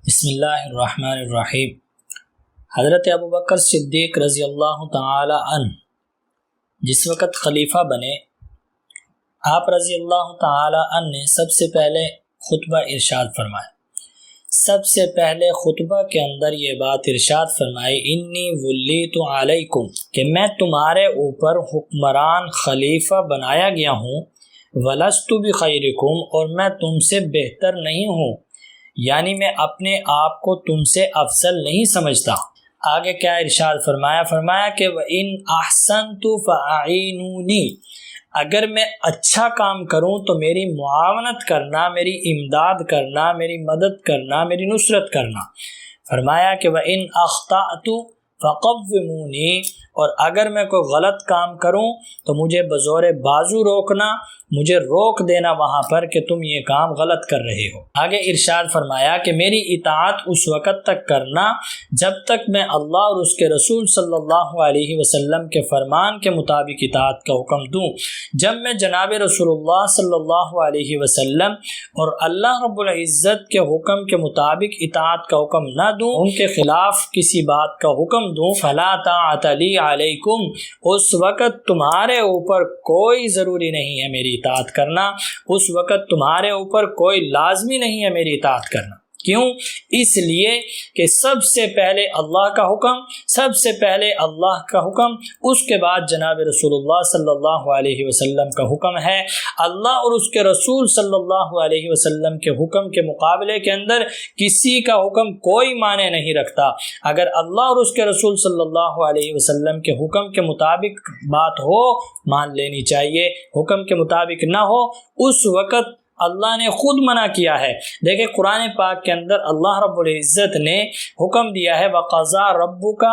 بسم اللہ الرحمن الرحیم۔ حضرت ابوبکر صدیق رضی اللہ تعالی عنہ جس وقت خلیفہ بنے، آپ رضی اللہ تعالی عنہ نے سب سے پہلے خطبہ ارشاد فرمایا۔ سب سے پہلے خطبہ کے اندر یہ بات ارشاد فرمائی، انی ولیت علیکم، کہ میں تمہارے اوپر حکمران خلیفہ بنایا گیا ہوں، ولست بخیرکم، اور میں تم سے بہتر نہیں ہوں، یعنی میں اپنے آپ کو تم سے افضل نہیں سمجھتا۔ آگے کیا ارشاد فرمایا کہ وَإِنْ أَحْسَنْتُ فَأَعِينُونِي، اگر میں اچھا کام کروں تو میری معاونت کرنا، میری امداد کرنا، میری مدد کرنا، میری نصرت کرنا۔ فرمایا کہ وَإِنْ أَخْطَأْتُ فَقَوِّمُونِي، اور اگر میں کوئی غلط کام کروں تو مجھے بزور بازو روکنا، مجھے روک دینا وہاں پر کہ تم یہ کام غلط کر رہے ہو۔ آگے ارشاد فرمایا کہ میری اطاعت اس وقت تک کرنا جب تک میں اللہ اور اس کے رسول صلی اللہ علیہ وسلم کے فرمان کے مطابق اطاعت کا حکم دوں۔ جب میں جناب رسول اللہ صلی اللہ علیہ وسلم اور اللہ رب العزت کے حکم کے مطابق اطاعت کا حکم نہ دوں، ان کے خلاف کسی بات کا حکم دوں، فلا طاعت لی علیکم، اس وقت تمہارے اوپر کوئی ضروری نہیں ہے میری اطاعت کرنا، اس وقت تمہارے اوپر کوئی لازمی نہیں ہے میری اطاعت کرنا۔ کیوں؟ اس لیے کہ سب سے پہلے اللہ کا حکم، سب سے پہلے اللہ کا حکم، اس کے بعد جناب رسول اللہ صلی اللہ علیہ وسلم کا حکم ہے۔ اللہ اور اس کے رسول صلی اللہ علیہ وسلم کے حکم کے مقابلے کے اندر کسی کا حکم کوئی معنی نہیں رکھتا۔ اگر اللہ اور اس کے رسول صلی اللہ علیہ وسلم کے حکم کے مطابق بات ہو، مان لینی چاہیے، حکم کے مطابق نہ ہو، اس وقت اللہ نے خود منع کیا ہے۔ دیکھیں قرآن پاک کے اندر اللہ رب العزت نے حکم دیا ہے، وَقَضَىٰ رَبُّكَ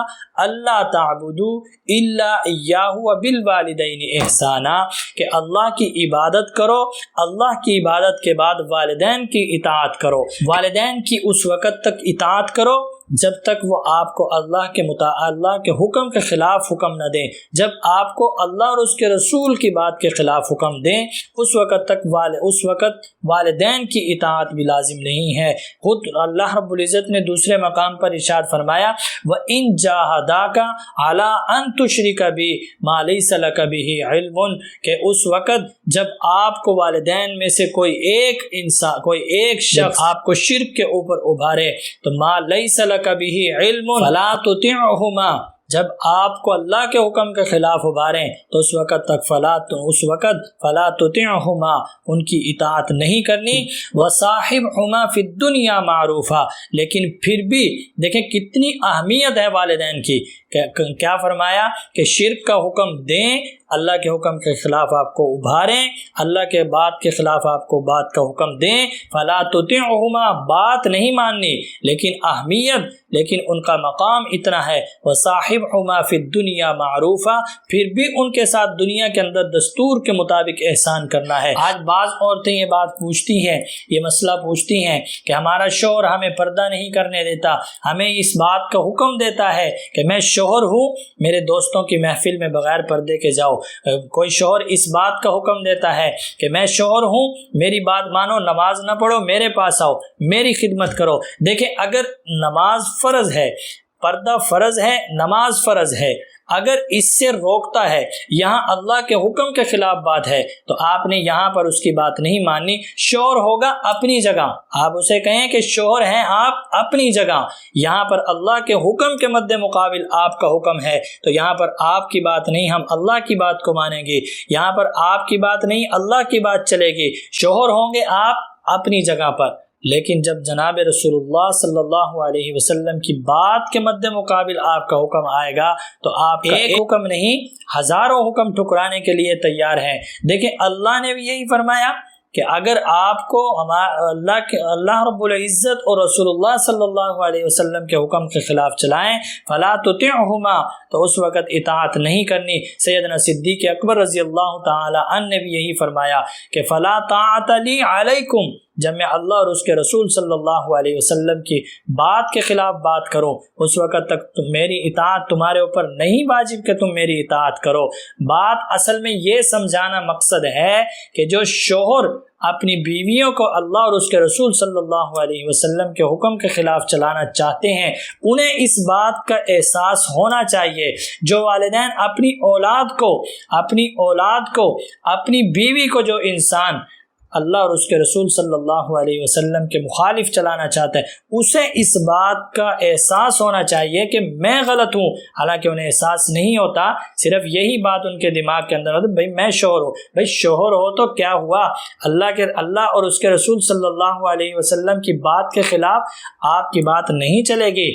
أَلَّا تَعْبُدُوا إِلَّا إِيَّاهُ وَبِالْوَالِدَيْنِ إِحْسَانًا، کہ اللہ کی عبادت کرو، اللہ کی عبادت کے بعد والدین کی اطاعت کرو۔ والدین کی اس وقت تک اطاعت کرو جب تک وہ آپ کو اللہ کے حکم کے خلاف حکم نہ دیں۔ جب آپ کو اللہ اور اس کے رسول کی بات کے خلاف حکم دیں، اس وقت والدین کی اطاعت بھی لازم نہیں ہے۔ خود اللہ رب العزت نے دوسرے مقام پر ارشاد فرمایا، وَإِن جَاهَدَاكَ عَلَىٰ أَن تُشْرِكَ بِي مَا لَيْسَ لَكَ بِهِ عِلْمٌ، کہ اس وقت جب آپ کو والدین میں سے کوئی ایک شخص آپ کو شرک کے اوپر ابھارے تو مَا لَيْسَ لَكَ بِهِ عِلْمٌ فَلَا تُطِعْهُمَا، جب آپ کو اللہ کے حکم کے خلاف ابھاریں تو اس وقت فلا تطعهما، ان کی اطاعت نہیں کرنی۔ وصاحبهما فی الدنیا معروفا، لیکن پھر بھی دیکھیں کتنی اہمیت ہے والدین کی۔ کیا فرمایا کہ شرک کا حکم دیں، اللہ کے حکم کے خلاف آپ کو ابھاریں، اللہ کے بات کے خلاف آپ کو بات کا حکم دیں، فلا تطعهما، بات نہیں ماننی، لیکن اہمیت، لیکن ان کا مقام اتنا ہے، وصاحبهما فی الدنیا معروفا، پھر بھی ان کے ساتھ دنیا کے اندر دستور کے مطابق احسان کرنا ہے۔ آج بعض عورتیں یہ بات پوچھتی ہیں، یہ مسئلہ پوچھتی ہیں کہ ہمارا شوہر ہمیں پردہ نہیں کرنے دیتا، ہمیں اس بات کا حکم دیتا ہے کہ میں شوہر ہوں، میرے دوستوں کی محفل میں بغیر پردے کے جاؤ۔ کوئی شوہر اس بات کا حکم دیتا ہے کہ میں شوہر ہوں، میری بات مانو، نماز نہ پڑھو، میرے پاس آؤ، میری خدمت کرو۔ دیکھیں اگر نماز فرض ہے، پردہ فرض ہے، نماز فرض ہے، اگر اس سے روکتا ہے، یہاں اللہ کے حکم کے خلاف بات ہے تو آپ نے یہاں پر اس کی بات نہیں ماننی۔ شوہر ہوگا اپنی جگہ، آپ اسے کہیں کہ شوہر ہیں آپ اپنی جگہ، یہاں پر اللہ کے حکم کے مد مقابل آپ کا حکم ہے تو یہاں پر آپ کی بات نہیں، ہم اللہ کی بات کو مانیں گے، یہاں پر آپ کی بات نہیں، اللہ کی بات چلے گی۔ شوہر ہوں گے آپ اپنی جگہ پر، لیکن جب جناب رسول اللہ صلی اللہ علیہ وسلم کی بات کے مد مقابل آپ کا حکم آئے گا تو آپ ایک حکم نہیں ہزاروں حکم ٹھکرانے کے لیے تیار ہیں۔ دیکھیں اللہ نے بھی یہی فرمایا کہ اگر آپ کو اللہ رب العزت اور رسول اللہ صلی اللہ علیہ وسلم کے حکم کے خلاف چلائیں، فلا تطعهما، تو اس وقت اطاعت نہیں کرنی۔ سیدنا صدیق اکبر رضی اللہ تعالی عنہ نے بھی یہی فرمایا کہ فلا طاعت لی علیکم، جب میں اللہ اور اس کے رسول صلی اللہ علیہ وسلم کی بات کے خلاف بات کروں اس وقت تک میری اطاعت تمہارے اوپر نہیں واجب کہ تم میری اطاعت کرو۔ بات اصل میں یہ سمجھانا مقصد ہے کہ جو شوہر اپنی بیویوں کو اللہ اور اس کے رسول صلی اللہ علیہ وسلم کے حکم کے خلاف چلانا چاہتے ہیں انہیں اس بات کا احساس ہونا چاہیے۔ جو والدین اپنی اولاد کو اپنی بیوی کو جو انسان اللہ اور اس کے رسول صلی اللہ علیہ وسلم کے مخالف چلانا چاہتا ہے اسے اس بات کا احساس ہونا چاہیے کہ میں غلط ہوں، حالانکہ انہیں احساس نہیں ہوتا، صرف یہی بات ان کے دماغ کے اندر ہوتی، بھائی میں شوہر ہوں، بھائی شوہر ہو تو کیا ہوا، اللہ اور اس کے رسول صلی اللہ علیہ وسلم کی بات کے خلاف آپ کی بات نہیں چلے گی،